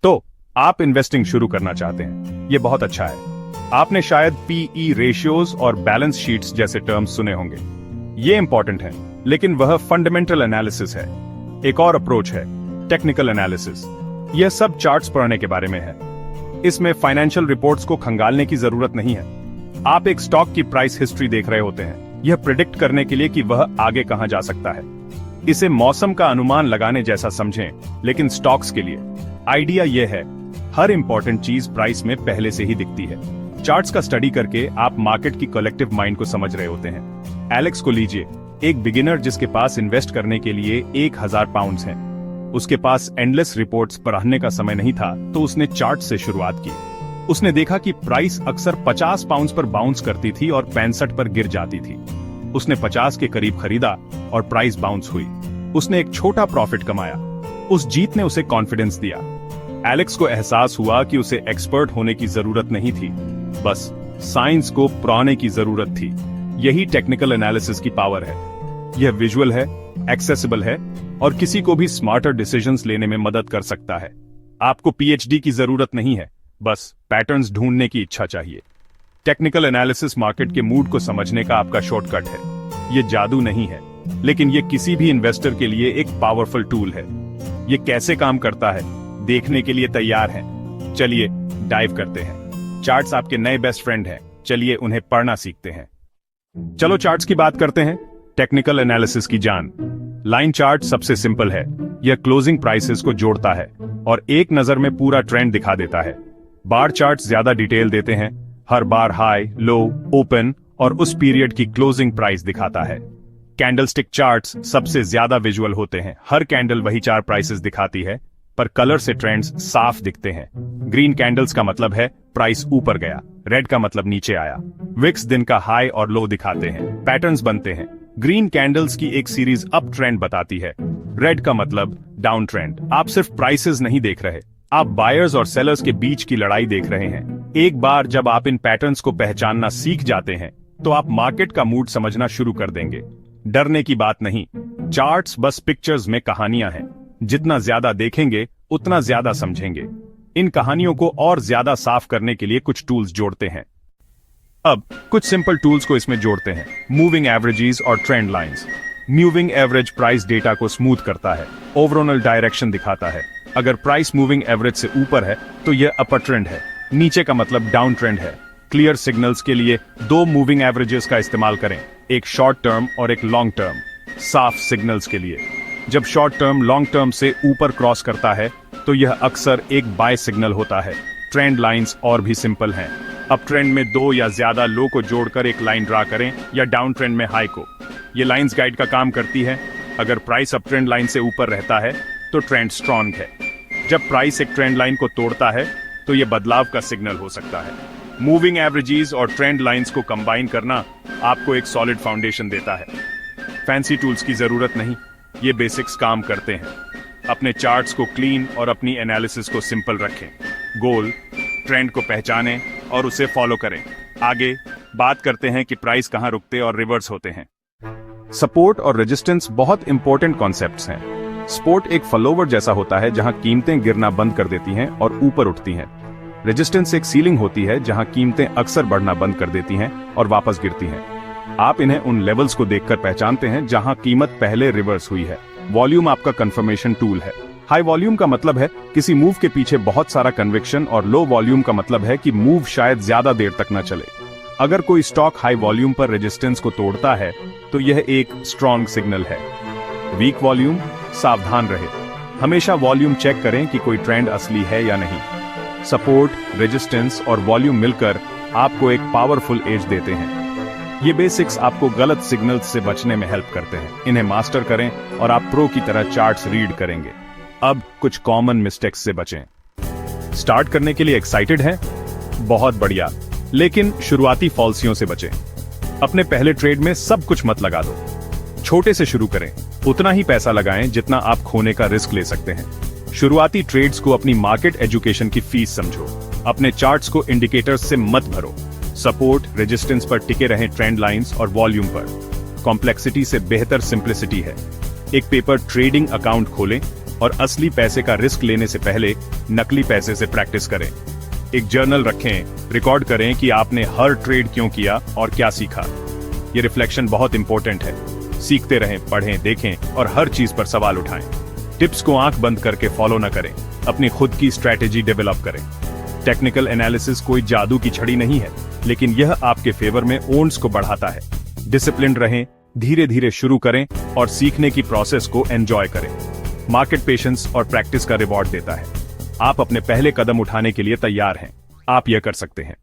तो आप इन्वेस्टिंग शुरू करना चाहते हैं, ये बहुत अच्छा है। आपने शायद पीई रेशियोज और बैलेंस शीट्स जैसे टर्म्स सुने होंगे। ये इंपॉर्टेंट है, लेकिन वह फंडामेंटल एनालिसिस है। एक और अप्रोच है टेक्निकल एनालिसिस। यह सब चार्ट्स पढ़ने के बारे में है। इसमें फाइनेंशियल रिपोर्ट्स को खंगालने की जरूरत नहीं है। आप एक स्टॉक की प्राइस हिस्ट्री देख रहे होते हैं, यह प्रिडिक्ट करने के लिए कि वह आगे कहां जा सकता है। इसे मौसम का अनुमान लगाने जैसा समझें, लेकिन स्टॉक्स के लिए आइडिया यह है, हर इंपॉर्टेंट चीज प्राइस में पहले से ही दिखती है। चार्ट्स का स्टडी करके आप मार्केट की कलेक्टिव माइंड को समझ रहे होते हैं। एलेक्स को लीजिए, एक बिगिनर जिसके पास इन्वेस्ट करने के लिए 1000 पाउंड्स हैं। उसके पास एंडलेस रिपोर्ट्स पढ़ने का समय नहीं था, तो उसने चार्ट से शुरुआत की। उसने देखा कि प्राइस अक्सर 50 पाउंड्स पर बाउंस करती थी और 65 पर गिर जाती थी। उसने 50 के करीब खरीदा और प्राइस बाउंस हुई। उसने एक छोटा प्रॉफिट कमाया। उस जीत ने उसे कॉन्फिडेंस दिया। एलेक्स को एहसास हुआ कि उसे एक्सपर्ट होने की जरूरत नहीं थी, बस साइंस को पढ़ने की जरूरत थी। यही टेक्निकल एनालिसिस की पावर है। यह विजुअल है, एक्सेसिबल है और किसी को भी स्मार्टर डिसीजंस लेने में मदद कर सकता है। आपको पीएचडी की जरूरत नहीं है, बस पैटर्न्स ढूंढने की इच्छा चाहिए। टेक्निकल एनालिसिस मार्केट के मूड को समझने का आपका शॉर्टकट है। यह जादू नहीं है, लेकिन यह किसी भी इन्वेस्टर के लिए एक पावरफुल टूल है। यह कैसे काम करता है देखने के लिए तैयार हैं? चलिए डाइव करते हैं। चार्ट्स आपके नए बेस्ट फ्रेंड हैं, चलिए उन्हें पढ़ना सीखते हैं। चलो चार्ट्स की बात करते हैं। टेक्निकल एनालिसिस की जान। लाइन चार्ट सबसे सिंपल है। यह क्लोजिंग प्राइसेस को जोड़ता है और एक नजर में पूरा ट्रेंड दिखा देता है। बार चार्ट ज्यादा डिटेल देते हैं, हर बार हाई, लो, ओपन और उस पीरियड की क्लोजिंग प्राइस दिखाता है। कैंडलस्टिक चार्ट्स सबसे ज्यादा विजुअल होते हैं। हर कैंडल वही 4 प्राइसेस दिखाती है, पर कलर से ट्रेंड्स साफ दिखते हैं। ग्रीन कैंडल्स का मतलब है प्राइस ऊपर गया, रेड का मतलब नीचे आया। विक्स दिन का हाई और लो दिखाते हैं, पैटर्न्स बनते हैं। ग्रीन कैंडल्स की एक सीरीज अप ट्रेंड बताती है, रेड का मतलब डाउन ट्रेंड। आप सिर्फ प्राइसेस नहीं देख रहे, आप बायर्स और सेलर्स के बीच की लड़ाई देख रहे हैं। एक बार जब आप इन पैटर्न्स को पहचानना सीख जाते हैं, तो आप मार्केट का मूड समझना शुरू कर देंगे। डरने की बात नहीं, चार्ट्स बस पिक्चर्स में कहानियां हैं। जितना ज्यादा देखेंगे, उतना ज्यादा समझेंगे। इन कहानियों को और ज्यादा साफ करने के लिए कुछ टूल्स जोड़ते हैं। अब कुछ सिंपल टूल्स को इसमें जोड़ते हैं। मूविंग एवरेजेस और trend lines. Moving average price data को स्मूथ करता है, ओवरऑल डायरेक्शन दिखाता है। अगर प्राइस मूविंग एवरेज से ऊपर है तो यह अपर ट्रेंड है, नीचे का मतलब डाउन ट्रेंड है। क्लियर सिग्नल्स के लिए 2 मूविंग एवरेजेस का इस्तेमाल करें, एक शॉर्ट टर्म और एक लॉन्ग टर्म। साफ सिग्नल्स के लिए जब शॉर्ट टर्म लॉन्ग टर्म से ऊपर क्रॉस करता है तो यह अक्सर एक बाय सिग्नल होता है। ट्रेंड लाइंस और भी सिंपल हैं। अप ट्रेंड में 2 या ज्यादा लो को जोड़कर एक लाइन ड्रा करें, या डाउन ट्रेंड में हाई को। ये लाइंस गाइड का काम करती है। अगर प्राइस अप ट्रेंड लाइन से ऊपर रहता है तो ट्रेंड स्ट्रॉन्ग है। जब प्राइस एक ट्रेंड लाइन को तोड़ता है तो यह बदलाव का सिग्नल हो सकता है। मूविंग एवरेजेस और ट्रेंड लाइंस को कंबाइन करना आपको एक सॉलिड फाउंडेशन देता है। फैंसी टूल्स की जरूरत नहीं, ये बेसिक्स काम करते हैं। अपने चार्ट्स को क्लीन और अपनी एनालिसिस को सिंपल रखें। गोल ट्रेंड को पहचानें और उसे फॉलो करें। आगे बात करते हैं कि प्राइस कहां रुकते और रिवर्स होते हैं। सपोर्ट और रेजिस्टेंस बहुत इंपॉर्टेंट कॉन्सेप्ट्स हैं। सपोर्ट एक फॉलोवर जैसा होता है जहां कीमतें गिरना बंद कर देती हैं और ऊपर उठती हैं। रेजिस्टेंस एक सीलिंग होती है जहां कीमतें अक्सर बढ़ना बंद कर देती हैं और वापस गिरती हैं। आप इन्हें उन लेवल्स को देखकर पहचानते हैं जहां कीमत पहले रिवर्स हुई है। वॉल्यूम आपका कंफर्मेशन टूल है। हाई वॉल्यूम का मतलब है किसी मूव के पीछे बहुत सारा कन्विक्शन, और लो वॉल्यूम का मतलब है कि मूव शायद ज्यादा देर तक न चले। अगर कोई स्टॉक हाई वॉल्यूम पर रेजिस्टेंस को तोड़ता है तो यह एक स्ट्रॉन्ग सिग्नल है। वीक वॉल्यूम, सावधान रहे। हमेशा वॉल्यूम चेक करें कि कोई ट्रेंड असली है या नहीं। सपोर्ट, रेजिस्टेंस और वॉल्यूम मिलकर आपको एक पावरफुल एज देते हैं। ये बेसिक्स आपको गलत सिग्नल्स से बचने में हेल्प करते हैं। इन्हें मास्टर करें और आप प्रो की तरह चार्ट्स रीड करेंगे। अब कुछ कॉमन मिस्टेक्स से बचें। स्टार्ट करने के लिए एक्साइटेड हैं? बहुत बढ़िया, लेकिन शुरुआती फॉल्सियों से बचें। अपने पहले ट्रेड में सब कुछ मत लगा दो। छोटे से शुरू करें, उतना ही पैसा लगाएं जितना आप खोने का रिस्क ले सकते हैं। शुरुआती ट्रेड्स को अपनी मार्केट एजुकेशन की फीस समझो। अपने चार्ट्स को इंडिकेटर्स से मत भरो। सपोर्ट, रेजिस्टेंस पर टिके रहें, ट्रेंड लाइंस और वॉल्यूम पर। कॉम्प्लेक्सिटी से बेहतर सिंप्लिसिटी है। एक पेपर ट्रेडिंग अकाउंट खोलें, और असली पैसे का रिस्क लेने से पहले नकली पैसे से प्रैक्टिस करें। एक जर्नल रखें, रिकॉर्ड करें कि आपने हर ट्रेड क्यों किया और क्या सीखा। ये रिफ्लेक्शन बहुत इंपॉर्टेंट है। सीखते रहें, पढ़ें, देखें और हर चीज पर सवाल उठाएं। टिप्स को आंख बंद करके फॉलो न करें, अपनी खुद की स्ट्रैटेजी डेवलप करें। टेक्निकल एनालिसिस कोई जादू की छड़ी नहीं है, लेकिन यह आपके फेवर में ओन्स को बढ़ाता है। डिसिप्लिन रहें, धीरे धीरे शुरू करें और सीखने की प्रोसेस को एंजॉय करें। मार्केट पेशेंस और प्रैक्टिस का रिवॉर्ड देता है। आप अपने पहले कदम उठाने के लिए तैयार हैं। आप यह कर सकते हैं।